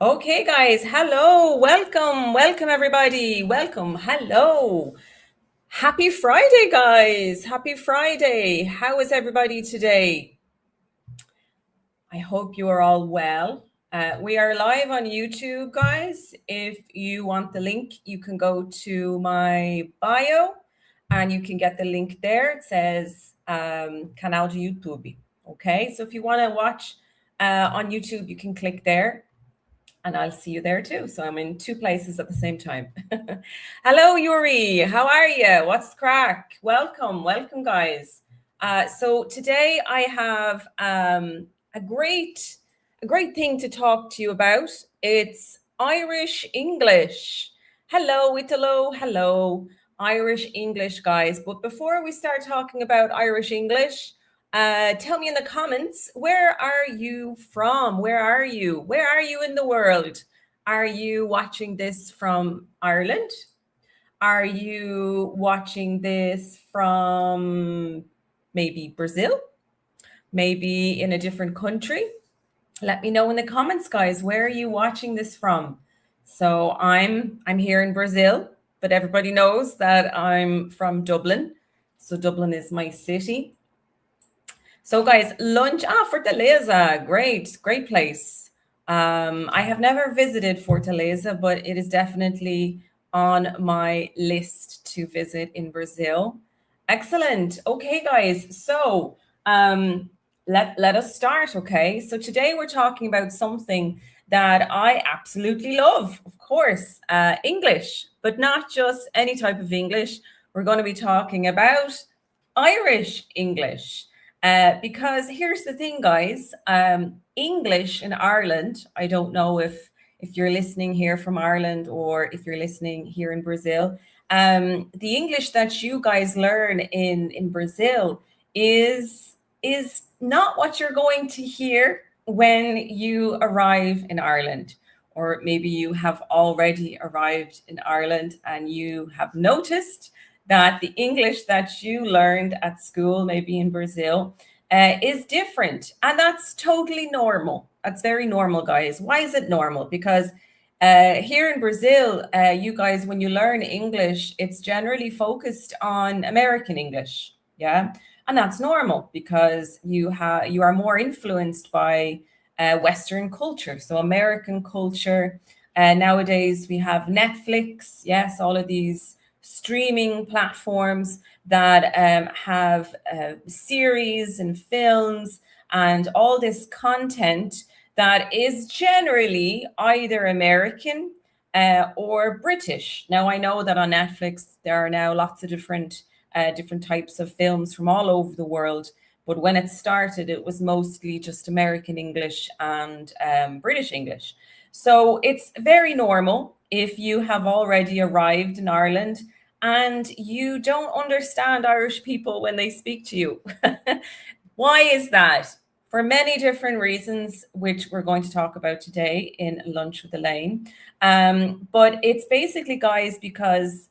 Okay, guys. Hello. Welcome. Welcome, everybody. Welcome. Hello. Happy Friday, guys. Happy Friday. How is everybody today? I hope you are all well. We are live on YouTube, guys. If you want the link, you can go to my bio and you can get the link there. It says Canal de YouTube. Okay, so if you want to watch on YouTube, you can click there and I'll see you there too. So I'm in two places at the same time. Hello, Yuri. How are you? What's the crack? Welcome, welcome, guys. So today I have a great, a great thing to talk to you about. It's Irish English. Hello, Italo. Hello, Irish English, guys. But before we start talking about Irish English, tell me in the comments, where are you from? Where are you? Where are you in the world? Are you watching this from Ireland? Are you watching this from maybe Brazil? Maybe in a different country? Let me know in the comments, guys. Where are you watching this from? So I'm here in Brazil, but everybody knows that I'm from Dublin. So Dublin is my city. So, guys, lunch. Fortaleza. Great place. I have never visited Fortaleza, but it is definitely on my list to visit in Brazil. Excellent. Okay, guys. So, let us start. Okay. So today we're talking about something that I absolutely love, of course, English, but not just any type of English. We're going to be talking about Irish English. Because here's the thing, guys. English in Ireland, I don't know if you're listening here from Ireland or if you're listening here in Brazil. The English that you guys learn in Brazil is not what you're going to hear when you arrive in Ireland. Or maybe you have already arrived in Ireland and you have noticed that the English that you learned at school, maybe in Brazil, is different. And that's totally normal. That's very normal, guys. Why is it normal? Because here in Brazil, you guys, when you learn English, it's generally focused on American English. Yeah. And that's normal because you are more influenced by Western culture. So American culture. Nowadays, we have Netflix. Yes, all of these streaming platforms that have series and films and all this content that is generally either American or British. Now, I know that on Netflix there are now lots of different types of films from all over the world. But when it started, it was mostly just American English and British English. So it's very normal if you have already arrived in Ireland and you don't understand Irish people when they speak to you. Why is that? For many different reasons, which we're going to talk about today in Lunch with Elaine. But it's basically, guys, because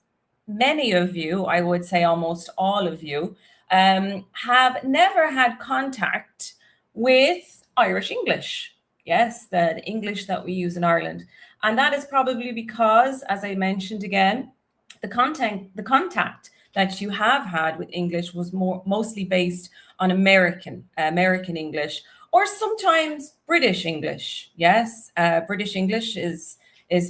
many of you, I would say almost all of you, have never had contact with Irish English. Yes, the English that we use in Ireland. And that is probably because, as I mentioned again, the contact that you have had with English was mostly based on American English, or sometimes British English. Yes, British English is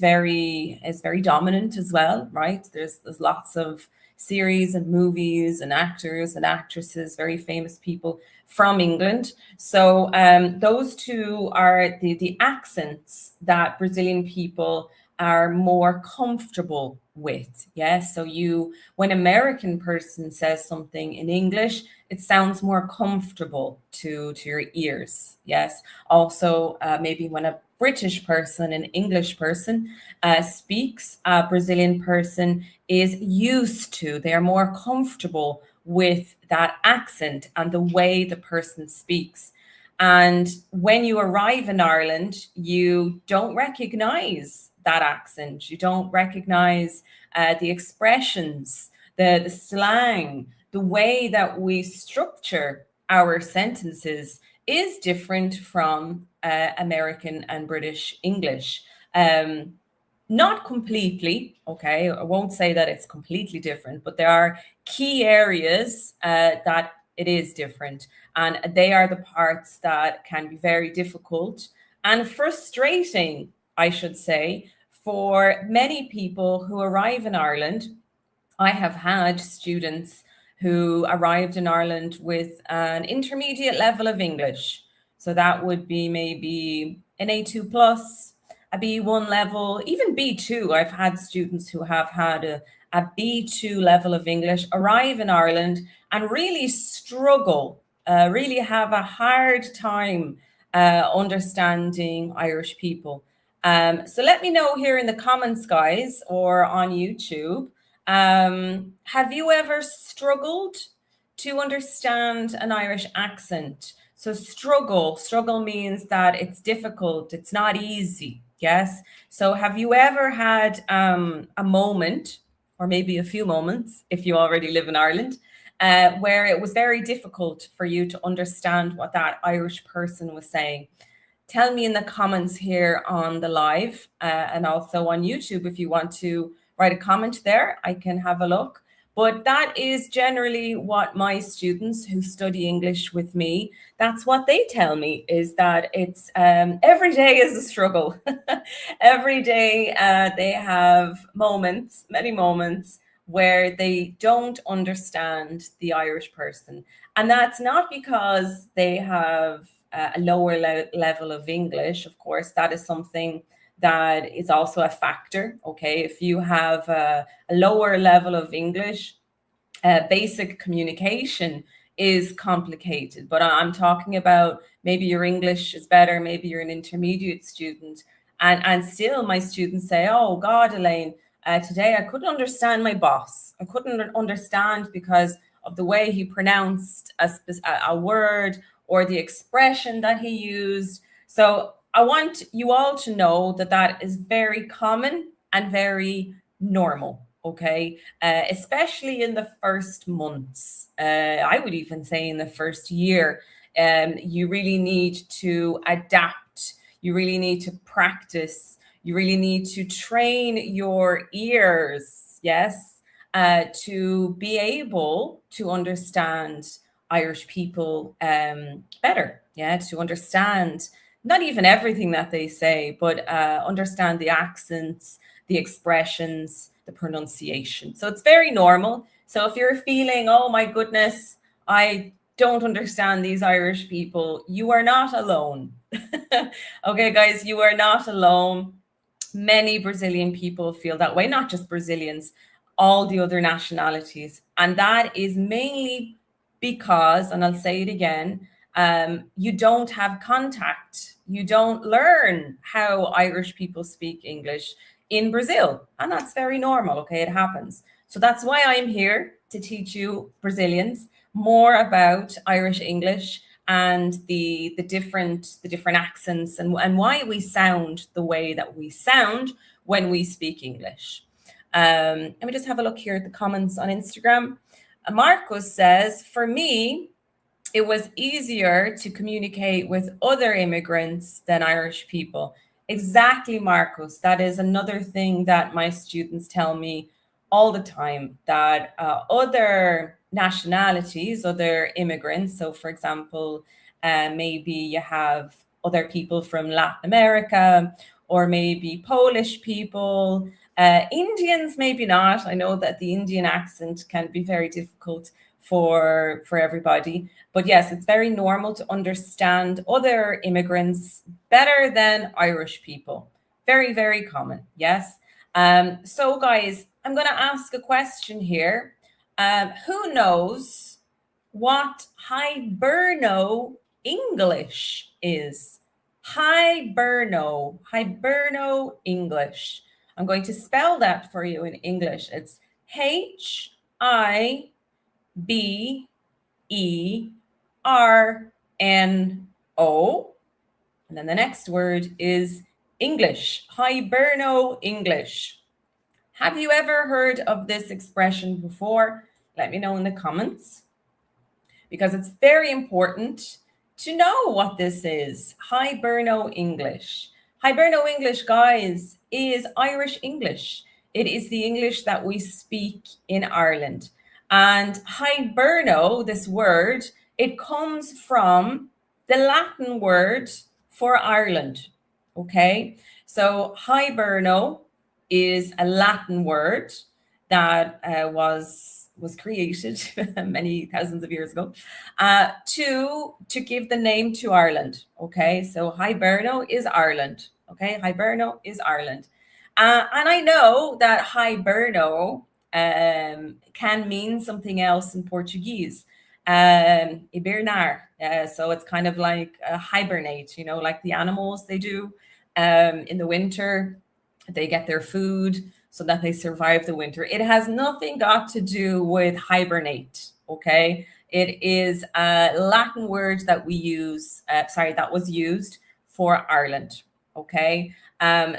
very dominant as well, right? There's lots of series and movies and actors and actresses, very famous people from England. So those two are the accents that Brazilian people are more comfortable with. Yes. So when American person says something in English, it sounds more comfortable to your ears. Yes. Also, maybe when a British person, an English person speaks, a Brazilian person is used to, they are more comfortable with that accent and the way the person speaks. And when you arrive in Ireland, you don't recognize that accent. You don't recognize the expressions, the slang, the way that we structure our sentences is different from American and British English. Um, Not completely, okay. I won't say that it's completely different, but there are key areas that it is different. And they are the parts that can be very difficult and frustrating, I should say, for many people who arrive in Ireland. I have had students who arrived in Ireland with an intermediate level of English. So that would be maybe an A2 plus, a B1 level, even B2. I've had students who have had a B2 level of English arrive in Ireland and really struggle, really have a hard time understanding Irish people. So let me know here in the comments, guys, or on YouTube. Have you ever struggled to understand an Irish accent? So struggle means that it's difficult, it's not easy. Yes. So have you ever had a moment, or maybe a few moments, if you already live in Ireland, where it was very difficult for you to understand what that Irish person was saying? Tell me in the comments here on the live and also on YouTube if you want to write a comment there. I can have a look. But that is generally what my students who study English with me, that's what they tell me, is that it's every day is a struggle. Every day they have moments, many moments, where they don't understand the Irish person. And that's not because they have a lower level of English. Of course, that is something that is also a factor. Okay, if you have a lower level of English, basic communication is complicated. But I'm talking about maybe your English is better, maybe you're an intermediate student, and still my students say, "Oh God, Elaine, today I couldn't understand my boss. I couldn't understand because of the way he pronounced a word or the expression that he used." So I want you all to know that that is very common and very normal. Okay, especially in the first months. I would even say in the first year, you really need to adapt. You really need to practice. You really need to train your ears, yes, to be able to understand Irish people better. Yeah, to understand not even everything that they say, but understand the accents, the expressions, the pronunciation. So it's very normal. So if you're feeling, oh my goodness, I don't understand these Irish people, you are not alone. Okay, guys, you are not alone. Many Brazilian people feel that way, not just Brazilians, all the other nationalities. And that is mainly because, and I'll say it again, you don't have contact. You don't learn how Irish people speak English in Brazil. And that's very normal. Okay, it happens. So that's why I'm here to teach you Brazilians more about Irish English and the different accents and why we sound the way that we sound when we speak English. Let me just have a look here at the comments on Instagram. Marcos says, for me, it was easier to communicate with other immigrants than Irish people. Exactly, Marcos. That is another thing that my students tell me all the time, that other nationalities, other immigrants, so for example, maybe you have other people from Latin America or maybe Polish people, Indians, maybe not. I know that the Indian accent can be very difficult for everybody. But yes, it's very normal to understand other immigrants better than Irish people. Very, very common. Yes. So, guys, I'm going to ask a question here. Who knows what Hiberno English is? Hiberno English. I'm going to spell that for you in English. It's Hiberno. And then the next word is English. Hiberno English. Have you ever heard of this expression before? Let me know in the comments, because it's very important to know what this is. Hiberno English. Hiberno English, guys, is Irish English. It is the English that we speak in Ireland. And hiberno, this word, it comes from the Latin word for Ireland. Okay, so hiberno is a Latin word that was created many thousands of years ago to give the name to Ireland. Okay, so Hiberno is Ireland. Okay, Hiberno is Ireland, and I know that Hiberno can mean something else in Portuguese. Hibernar. So it's kind of like hibernate, you know, like the animals they do in the winter. They get their food so that they survive the winter. It has nothing got to do with hibernate. Okay, it is a Latin word that we use. That was used for Ireland. Okay,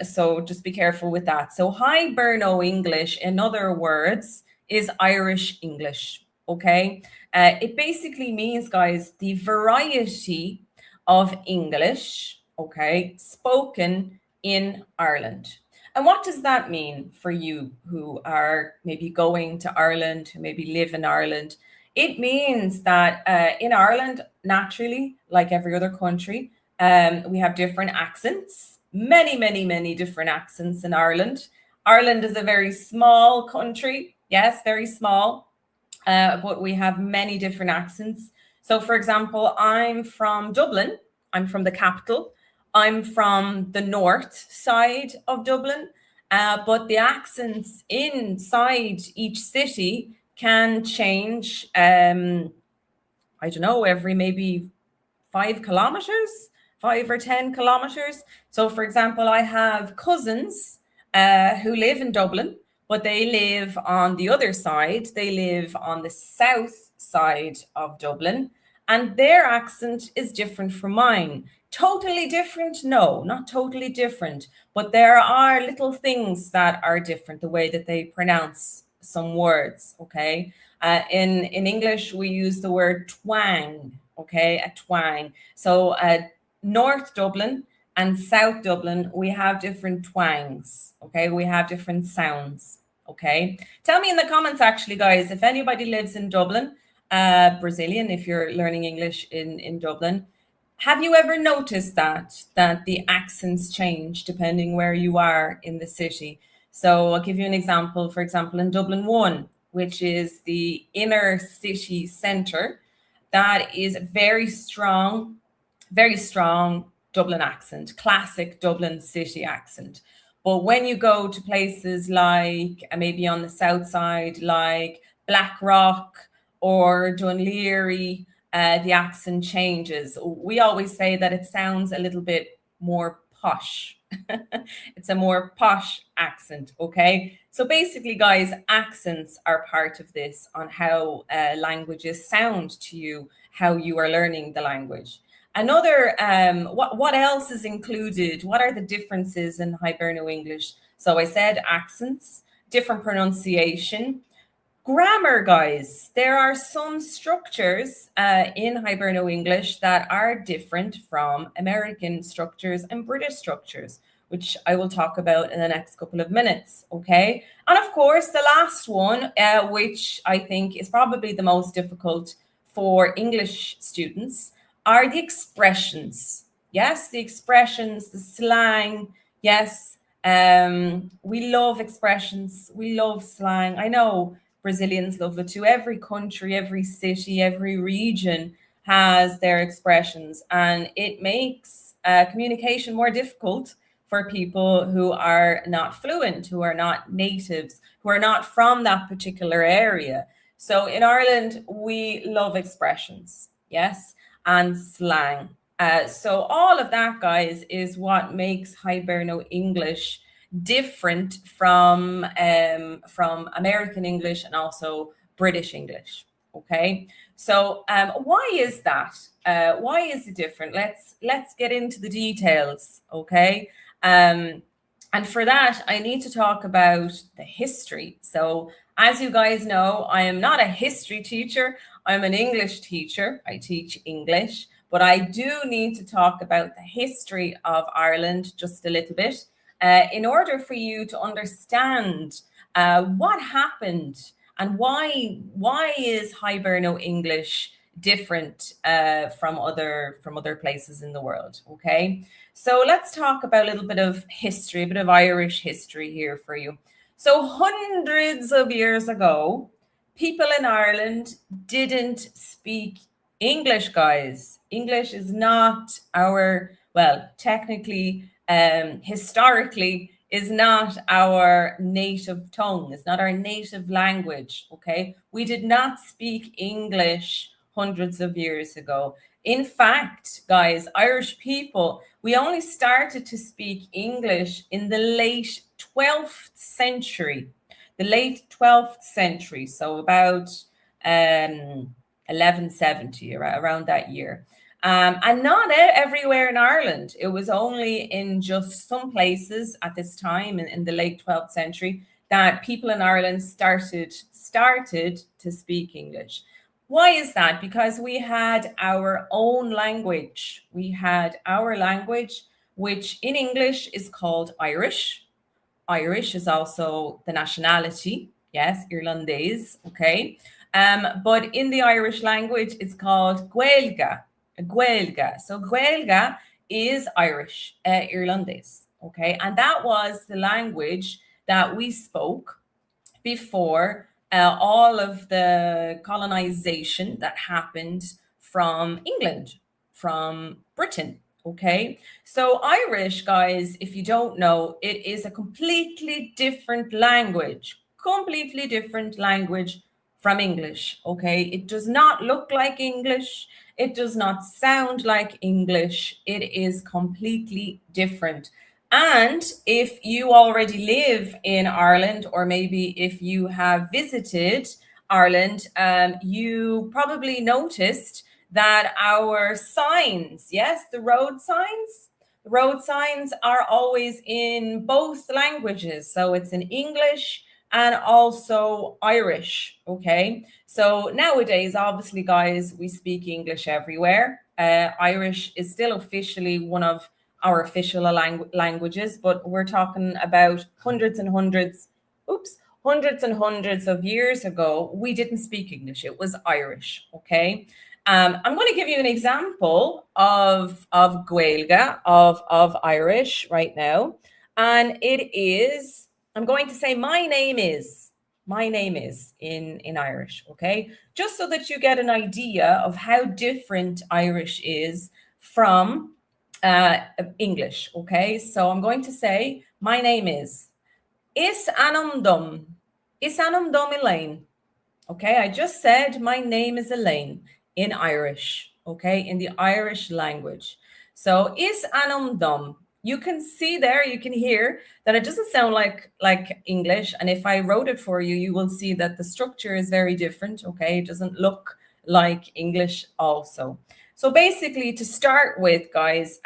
so just be careful with that. So Hiberno English, in other words, is Irish English. Okay, it basically means, guys, the variety of English, okay, spoken in Ireland. And what does that mean for you who are maybe going to Ireland, who maybe live in Ireland? It means that in Ireland, naturally, like every other country, we have different accents, many, many, many different accents in Ireland. Ireland is a very small country. Yes, very small, but we have many different accents. So, for example, I'm from Dublin, I'm from the capital, I'm from the north side of Dublin, but the accents inside each city can change. I don't know, every maybe 5 kilometers, 5 or 10 kilometers. So, for example, I have cousins who live in Dublin, but they live on the other side. They live on the south side of Dublin, and their accent is different from mine. Totally different? No, not totally different, but there are little things that are different, the way that they pronounce some words. Okay, in English we use the word twang. Okay, a twang. So North Dublin and South Dublin, we have different twangs. Okay, we have different sounds. Okay, tell me in the comments, actually, guys, if anybody lives in Dublin, Brazilian, if you're learning English in Dublin, have you ever noticed that the accents change depending where you are in the city? So I'll give you an example. For example, in Dublin 1, which is the inner city centre, that is very strong Dublin accent, classic Dublin city accent. But when you go to places like maybe on the south side, like Blackrock or Dunleary, the accent changes. We always say that it sounds a little bit more posh. It's a more posh accent, okay? So basically, guys, accents are part of this on how languages sound to you, how you are learning the language. Another, what else is included? What are the differences in Hiberno English? So I said accents, different pronunciation, grammar, guys. There are some structures in Hiberno English that are different from American structures and British structures, which I will talk about in the next couple of minutes. Okay. And of course, the last one, which I think is probably the most difficult for English students, are the expressions. Yes, the expressions, the slang. Yes, we love expressions. We love slang. I know Brazilians love it too. Every country, every city, every region has their expressions, and it makes communication more difficult for people who are not fluent, who are not natives, who are not from that particular area. So in Ireland, we love expressions, yes, and slang. So all of that, guys, is what makes Hiberno English different from American English and also British English. Okay, so why is that? Why is it different? Let's get into the details. Okay, and for that, I need to talk about the history. So, as you guys know, I am not a history teacher. I'm an English teacher. I teach English, but I do need to talk about the history of Ireland just a little bit in order for you to understand what happened and why is Hiberno English different from other places in the world. Okay, so let's talk about a little bit of history, a bit of Irish history here for you. So hundreds of years ago, people in Ireland didn't speak English, guys. English is not our, well, technically, historically, is not our native tongue. It's not our native language. Okay, we did not speak English hundreds of years ago. In fact, guys, Irish people, we only started to speak English in the late 12th century. The late 12th century, so about 1170, around that year. And not everywhere in Ireland. It was only in just some places at this time in the late 12th century that people in Ireland started to speak English. Why is that? Because we had our own language. We had our language, which in English is called Irish. Irish is also the nationality. Yes, Irlandese. Okay. But in the Irish language, it's called Gaeilge. Gaeilge. So Gaeilge is Irish, Irlandese. Okay. And that was the language that we spoke before all of the colonization that happened from England, from Britain. Okay. So, Irish, guys, if you don't know, it is a completely different language from English. Okay. It does not look like English. It does not sound like English. It is completely different. And if you already live in Ireland, or maybe if you have visited Ireland, you probably noticed that our signs, yes, the road signs are always in both languages. So it's in English and also Irish. Okay. So nowadays, obviously, guys, we speak English everywhere. Irish is still officially one of our official languages, but we're talking about hundreds and hundreds of years ago, we didn't speak English. It was Irish. Okay. I'm going to give you an example of Gaeilge, of Irish right now. And it is, I'm going to say, my name is in Irish. Okay. Just so that you get an idea of how different Irish is from English. Okay. So I'm going to say, my name is Anam Dom. Anam Dom Elaine. Okay, I just said my name is Elaine in Irish, okay, in the Irish language. So is anam dom. You can see there, you can hear that it doesn't sound like English. And if I wrote it for you, you will see that the structure is very different, okay? It doesn't look like English also. So basically, to start with, guys,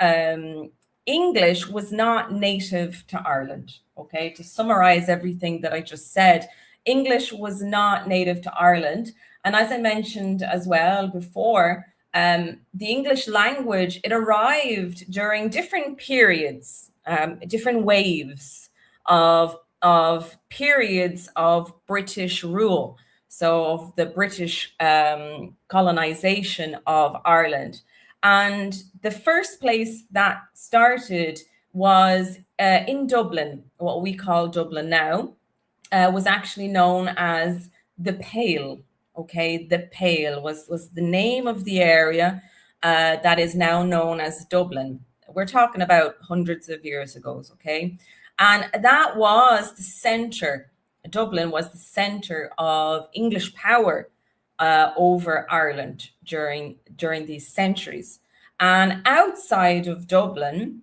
English was not native to Ireland, okay? To summarize everything that I just said, English was not native to Ireland. And as I mentioned as well before, the English language, it arrived during different periods, different waves of periods of British rule. So of the British colonization of Ireland. And the first place that started was in Dublin, what we call Dublin now. Was actually known as the Pale. Okay, the Pale was the name of the area that is now known as Dublin. We're talking about hundreds of years ago. Okay, and that was the center. Dublin was the center of English power over Ireland during these centuries. And outside of Dublin,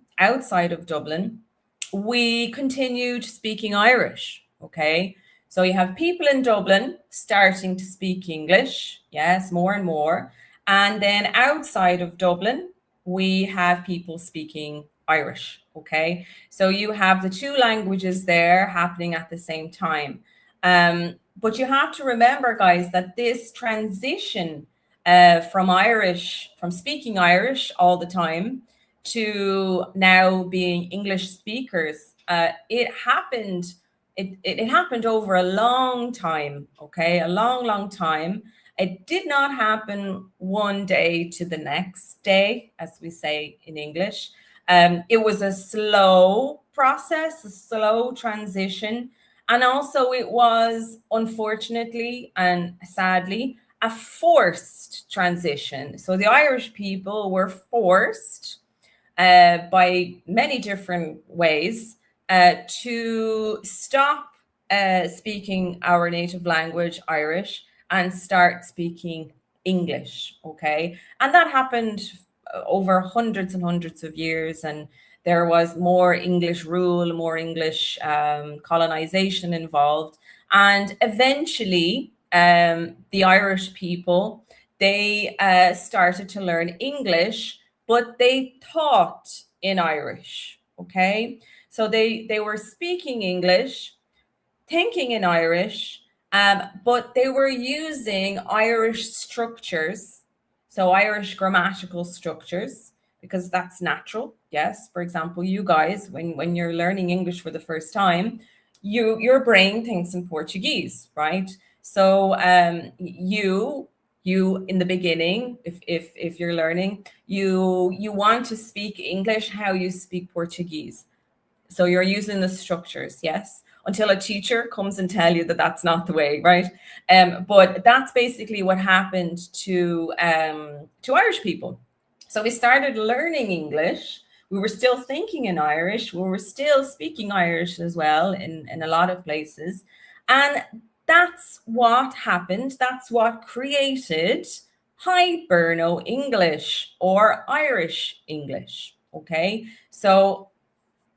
we continued speaking Irish. Okay. So you have people in Dublin starting to speak English. Yes, more and more. And then outside of Dublin, we have people speaking Irish. Okay. So you have the two languages there happening at the same time. But you have to remember, guys, that this transition from speaking Irish all the time to now being English speakers. It happened over a long time, okay? A long, long time. It did not happen one day to the next day, as we say in English. It was a slow process, a slow transition. And also, it was unfortunately and sadly a forced transition. So the Irish people were forced by many different ways to stop speaking our native language, Irish, and start speaking English. Okay. And that happened over hundreds and hundreds of years. And there was more English rule, more English colonization involved. And eventually, the Irish people, they started to learn English, but they taught in Irish. Okay. So they were speaking English, thinking in Irish, but they were using Irish structures, so Irish grammatical structures, because that's natural. Yes, for example, you guys, when you're learning English for the first time, your brain thinks in Portuguese, right? So you in the beginning, if you're learning, you want to speak English how you speak Portuguese, so you're using the structures, yes, until a teacher comes and tell you that that's not the way, right? But that's basically what happened to Irish people. So we started learning English. We were still thinking in Irish. We were still speaking Irish as well in a lot of places. And that's what happened. That's what created Hiberno English or Irish English. Okay. So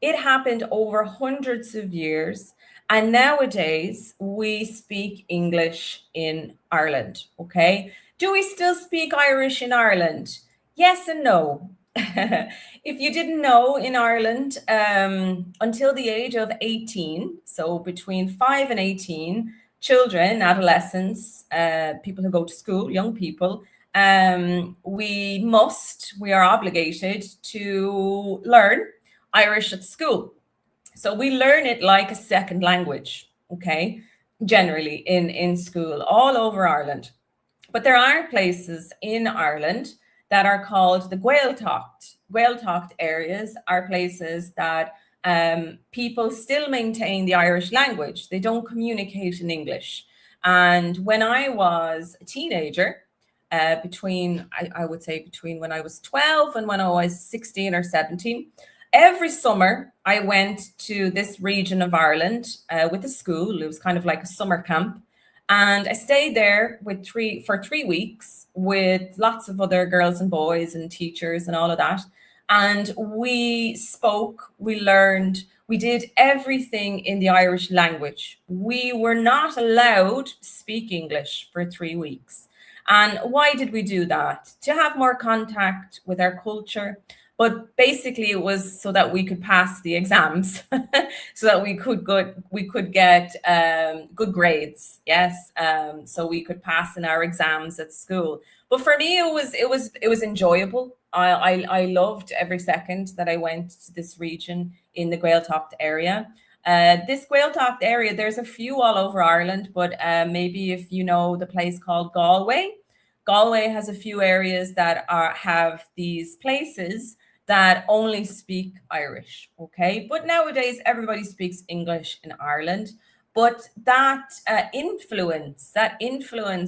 it happened over hundreds of years. And nowadays we speak English in Ireland. Okay. Do we still speak Irish in Ireland? Yes and no. If you didn't know, in Ireland, until the age of 18, so between 5 and 18, children, adolescents, people who go to school, young people, we are obligated to learn Irish at school. So we learn it like a second language, okay, generally in school all over Ireland. But there are places in Ireland that are called the Gaeltacht. Gaeltacht areas are places that people still maintain the Irish language. They don't communicate in English. And when I was a teenager, I would say between when I was 12 and when I was 16 or 17, every summer I went to this region of Ireland with a school. It was kind of like a summer camp. And I stayed there for 3 weeks with lots of other girls and boys and teachers and all of that. And we spoke, we learned, we did everything in the Irish language. We were not allowed to speak English for 3 weeks. And why did we do that? To have more contact with our culture. But basically, it was so that we could pass the exams, so that we could get good grades. Yes, so we could pass in our exams at school. But for me, it was enjoyable. I loved every second that I went to this region in the Gaeltacht area. This Gaeltacht area, there's a few all over Ireland, but maybe if you know the place called Galway. Galway has a few areas that have these places that only speak Irish, okay? But nowadays, everybody speaks English in Ireland. But that influence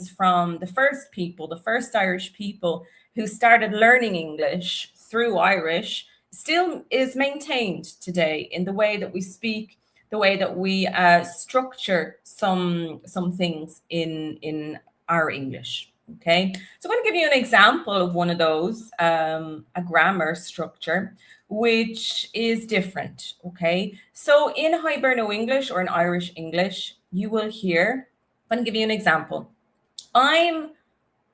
from the first people, the first Irish people who started learning English through Irish, still is maintained today in the way that we speak, the way that we structure some things in our English. Okay, so I'm going to give you an example of one of those, a grammar structure, which is different. Okay, so in Hiberno English or in Irish English, you will hear, I'm going to give you an example. I'm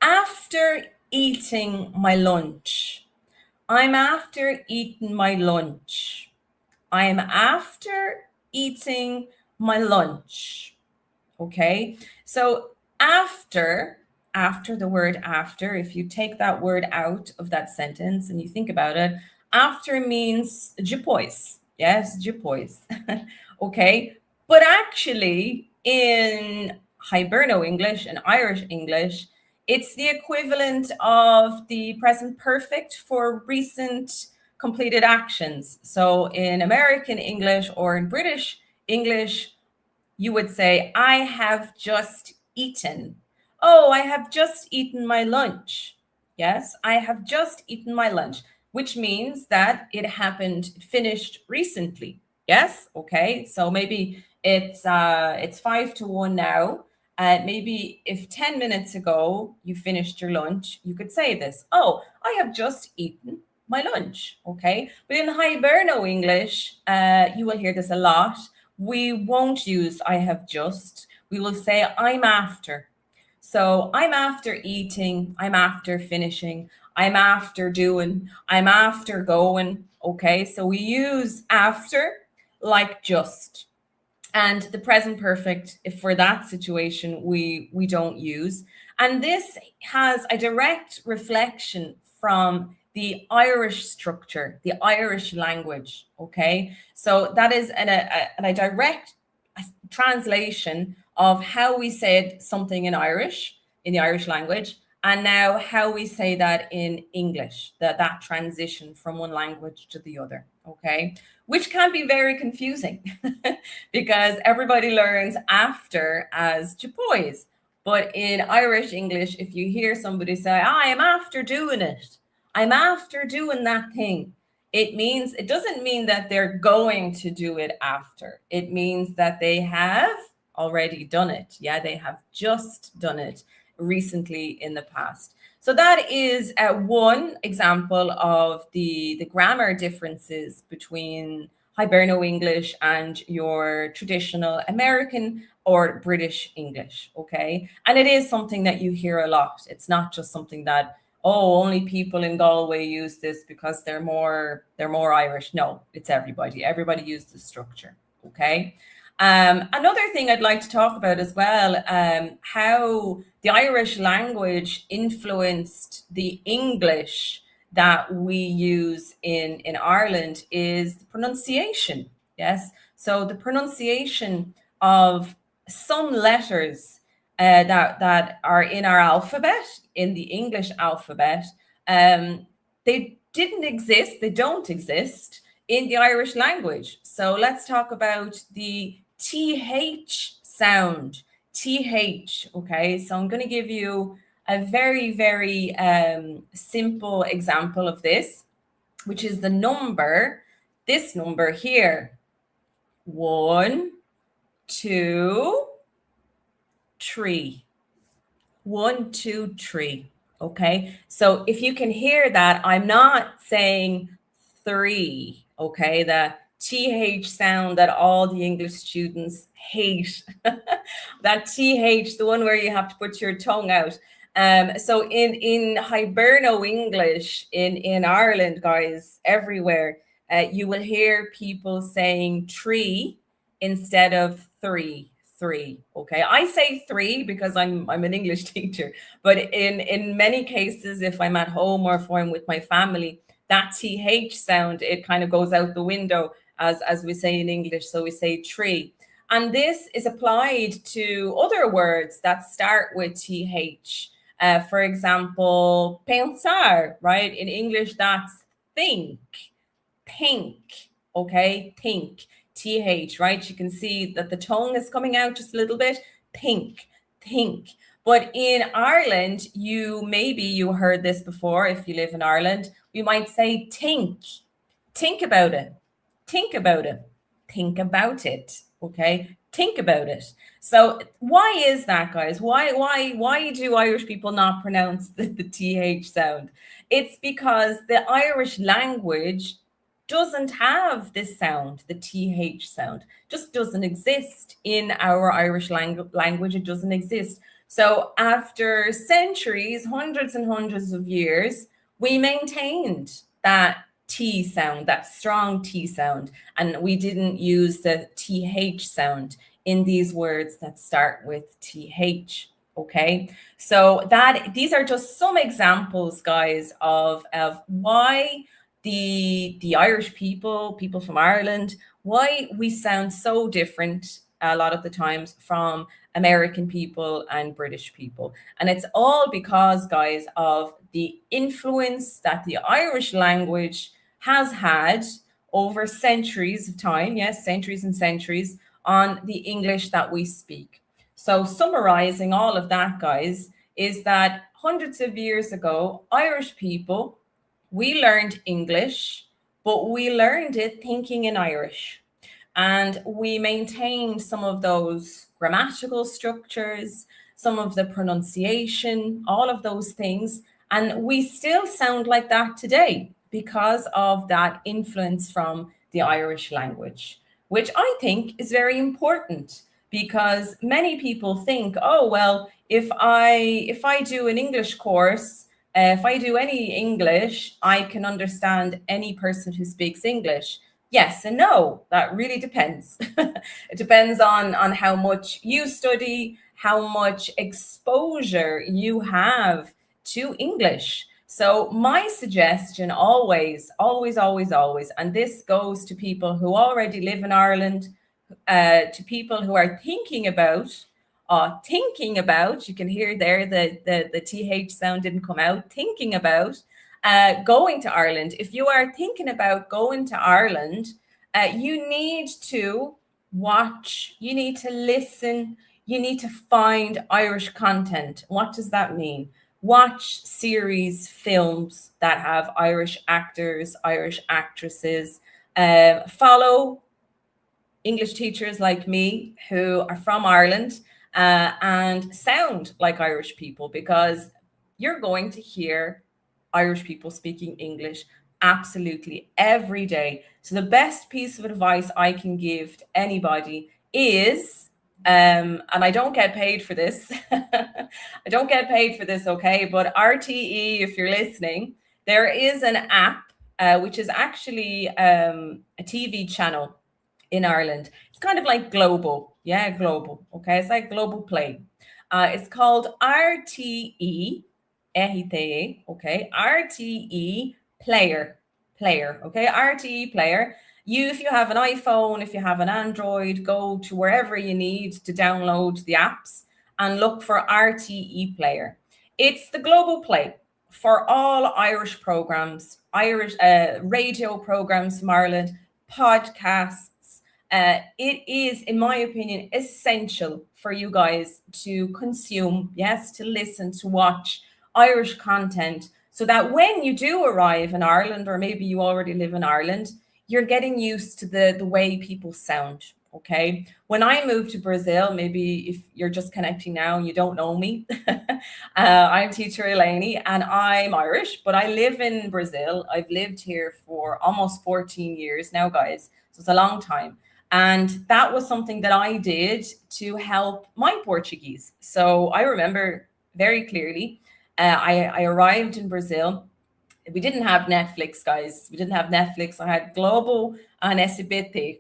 after eating my lunch. I'm after eating my lunch. I'm after eating my lunch. Okay, so after after, the word after, if you take that word out of that sentence and you think about it, after means depois. Yes, depois. Okay. But actually, in Hiberno English and Irish English, it's the equivalent of the present perfect for recent completed actions. So in American English or in British English, you would say, I have just eaten. Oh, I have just eaten my lunch. Yes, I have just eaten my lunch, which means that it happened, it finished recently. Yes, okay. So maybe it's 5 to 1 now. Maybe if 10 minutes ago you finished your lunch, you could say this. Oh, I have just eaten my lunch. Okay. But in Hiberno English, you will hear this a lot. We won't use I have just. We will say I'm after. So I'm after eating, I'm after finishing, I'm after doing, I'm after going. Okay, so we use after like just. And the present perfect, if for that situation, we don't use. And this has a direct reflection from the Irish structure, the Irish language. Okay, so that is a direct translation of how we said something in Irish, in the Irish language, and now how we say that in English, that transition from one language to the other. Okay, which can be very confusing because everybody learns after as depois. But in Irish English, if you hear somebody say, I am after doing it, I'm after doing that thing, it doesn't mean that they're going to do it after. It means that they have already done it. Yeah, they have just done it recently in the past. So that is one example of the grammar differences between Hiberno English and your traditional American or British English. Okay. And it is something that you hear a lot. It's not just something that, oh, only people in Galway use this because they're more Irish. No, it's everybody. Everybody uses the structure. Okay. Another thing I'd like to talk about as well, how the Irish language influenced the English that we use in Ireland is the pronunciation. Yes. So the pronunciation of some letters that are in our alphabet, in the English alphabet, they didn't exist, they don't exist in the Irish language. So let's talk about the TH sound. TH, okay? So I'm going to give you a very, very simple example of this, which is the number, this number here. 1, 2, 3. 1, 2, 3. Okay. So if you can hear that, I'm not saying 3. Okay. The TH sound that all the English students hate. That TH, the one where you have to put your tongue out. So in Hiberno English in Ireland, guys, everywhere, you will hear people saying 3 instead of 3. 3. Okay, I say 3 because I'm an English teacher, but in many cases, if I'm at home or if I'm with my family, that th sound, it kind of goes out the window, as we say in English. So we say 3, and this is applied to other words that start with th. For example, pensar, right? In English, that's think, pink. Okay, pink. TH, right? You can see that the tongue is coming out just a little bit. Pink, pink. But in Ireland, you heard this before. If you live in Ireland, we might say think. Think about it. Think about it. Think about it. Okay. Think about it. So why is that, guys? Why do Irish people not pronounce the TH sound? It's because the Irish language doesn't have this sound, the TH sound, just doesn't exist in our Irish language. It doesn't exist. So after centuries, hundreds and hundreds of years, we maintained that T sound, that strong T sound, and we didn't use the TH sound in these words that start with TH. Okay, so that these are just some examples, guys, of why the Irish people from Ireland, why we sound so different a lot of the times from American people and British people. And it's all because, guys, of the influence that the Irish language has had over centuries of time, yes, centuries and centuries, on the English that we speak. So, summarizing all of that, guys, is that hundreds of years ago, Irish people, we learned English, but we learned it thinking in Irish. And we maintained some of those grammatical structures, some of the pronunciation, all of those things. And we still sound like that today because of that influence from the Irish language, which I think is very important because many people think, oh, well, if I do an English course, if I do any English, I can understand any person who speaks English. Yes and no. That really depends. It depends on how much you study, how much exposure you have to English. So my suggestion always, always, always, always, and this goes to people who already live in Ireland, to people who are thinking about, you can hear there the TH sound didn't come out, thinking about going to Ireland. If you are thinking about going to Ireland, you need to watch, you need to listen, you need to find Irish content. What does that mean? Watch series, films that have Irish actors, Irish actresses. Follow English teachers like me who are from Ireland and sound like Irish people, because you're going to hear Irish people speaking English absolutely every day. So, the best piece of advice I can give to anybody is, and I don't get paid for this, I don't get paid for this, okay? But RTE, if you're listening, there is an app which is actually a TV channel in Ireland. It's kind of like Global. Yeah, Global. Okay. It's like Global Play. It's called RTE, RTE, okay, RTE Player. Player. Okay, RTE Player. If you have an iPhone, if you have an Android, go to wherever you need to download the apps and look for RTE Player. It's the Global Play for all Irish programs, Irish radio programs from Ireland, podcasts. It is, in my opinion, essential for you guys to consume, yes, to listen, to watch Irish content, so that when you do arrive in Ireland, or maybe you already live in Ireland, you're getting used to the way people sound. Okay. When I moved to Brazil, maybe if you're just connecting now and you don't know me, I'm teacher Elaine and I'm Irish, but I live in Brazil. I've lived here for almost 14 years now, guys. So it's a long time. And that was something that I did to help my Portuguese. So I remember very clearly, I arrived in Brazil. We didn't have Netflix, guys. We didn't have Netflix. I had Global and SBT.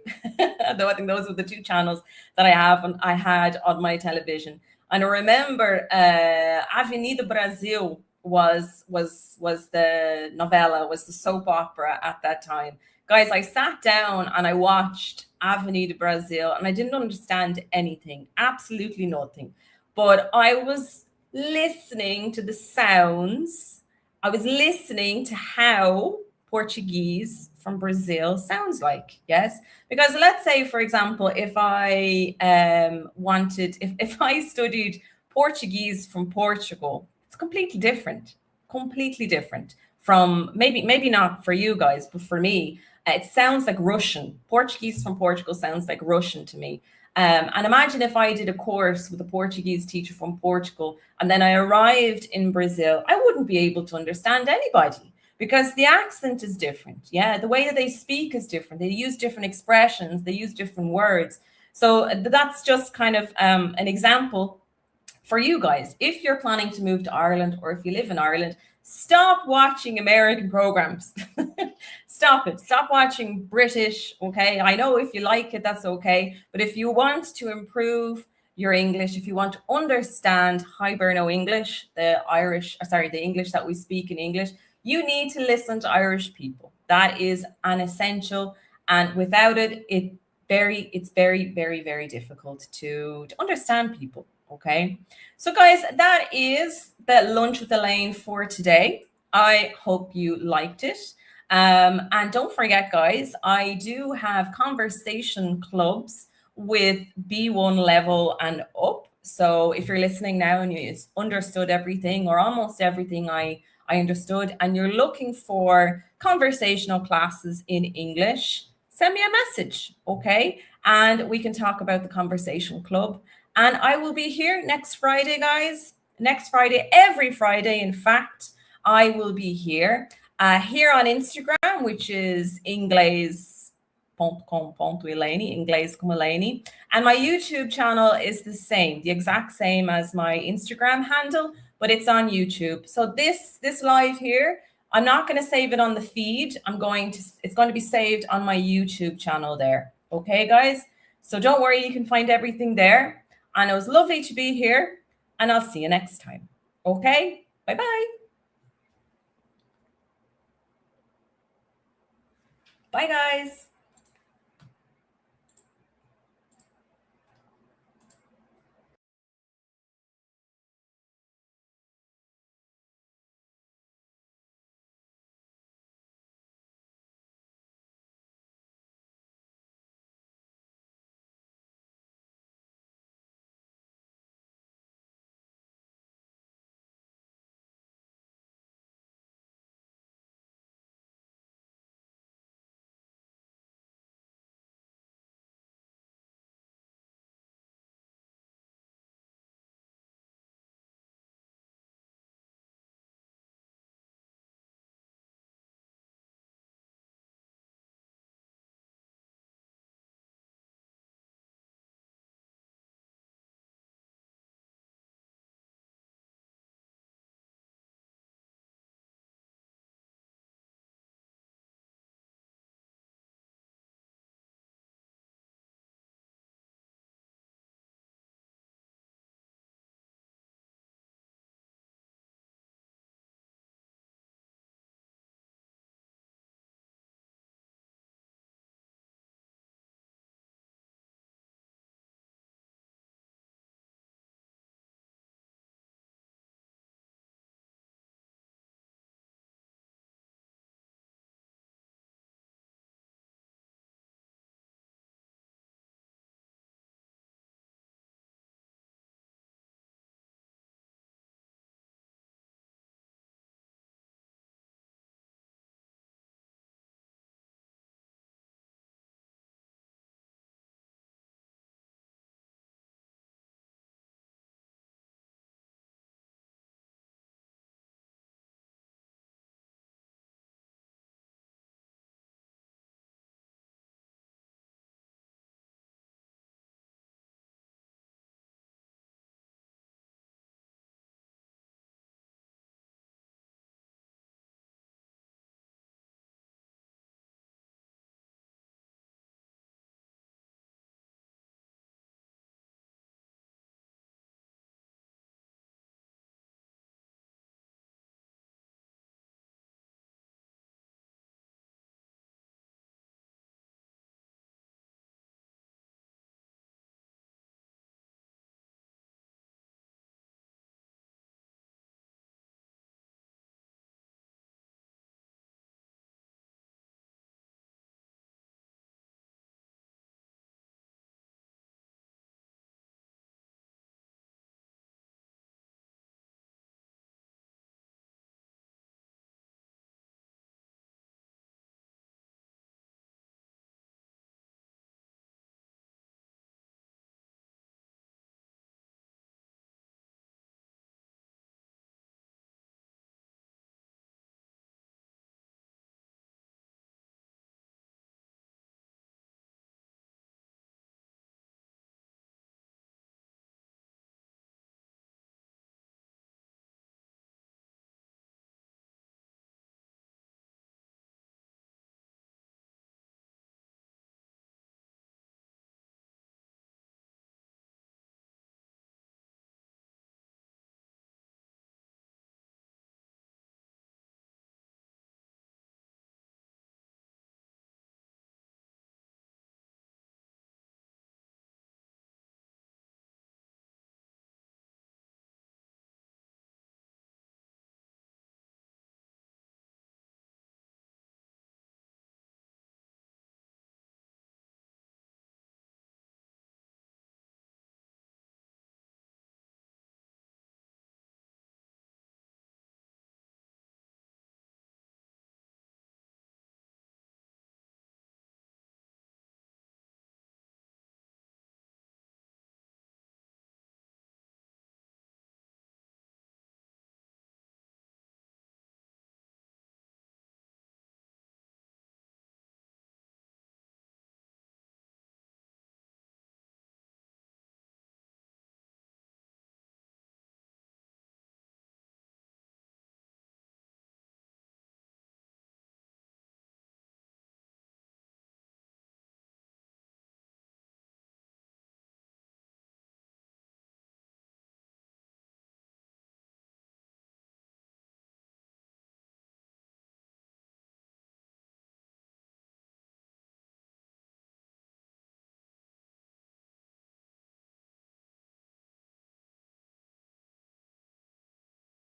Though I think those were the two channels that I had on my television. And I remember Avenida Brasil was the novella, was the soap opera at that time. Guys, I sat down and I watched Avenida Brasil and I didn't understand anything, absolutely nothing. But I was listening to the sounds. I was listening to how Portuguese from Brazil sounds like. Yes. Because let's say, for example, if I if I studied Portuguese from Portugal, it's completely different from maybe not for you guys, but for me, it sounds like Russian. Portuguese from Portugal sounds like Russian to me. And imagine if I did a course with a Portuguese teacher from Portugal and then I arrived in Brazil, I wouldn't be able to understand anybody because the accent is different. Yeah, the way that they speak is different. They use different expressions, they use different words. So that's just kind of an example for you guys. If you're planning to move to Ireland or if you live in Ireland, stop watching American programs. Stop it. Stop watching British. Okay. I know if you like it, that's okay. But if you want to improve your English, if you want to understand Hiberno English, the English that we speak in English, you need to listen to Irish people. That is an essential, and without it, it's very, very, very difficult to understand people. Okay. So guys, that is the lunch with Elaine for today. I hope you liked it. And don't forget, guys, I do have conversation clubs with B1 level and up. So if you're listening now and you understood everything or almost everything I understood, and you're looking for conversational classes in English, send me a message, okay? And we can talk about the conversation club. And I will be here next Friday, guys. Next Friday, every Friday, in fact, I will be here. Here on Instagram, which is ingles.com.elaine, ingles.com.elaine. And my YouTube channel is the same, the exact same as my Instagram handle, but it's on YouTube. So this live here, I'm not going to save it on the feed. It's going to be saved on my YouTube channel there. Okay, guys? So don't worry, you can find everything there. And it was lovely to be here, and I'll see you next time. Okay? Bye-bye. Bye, guys.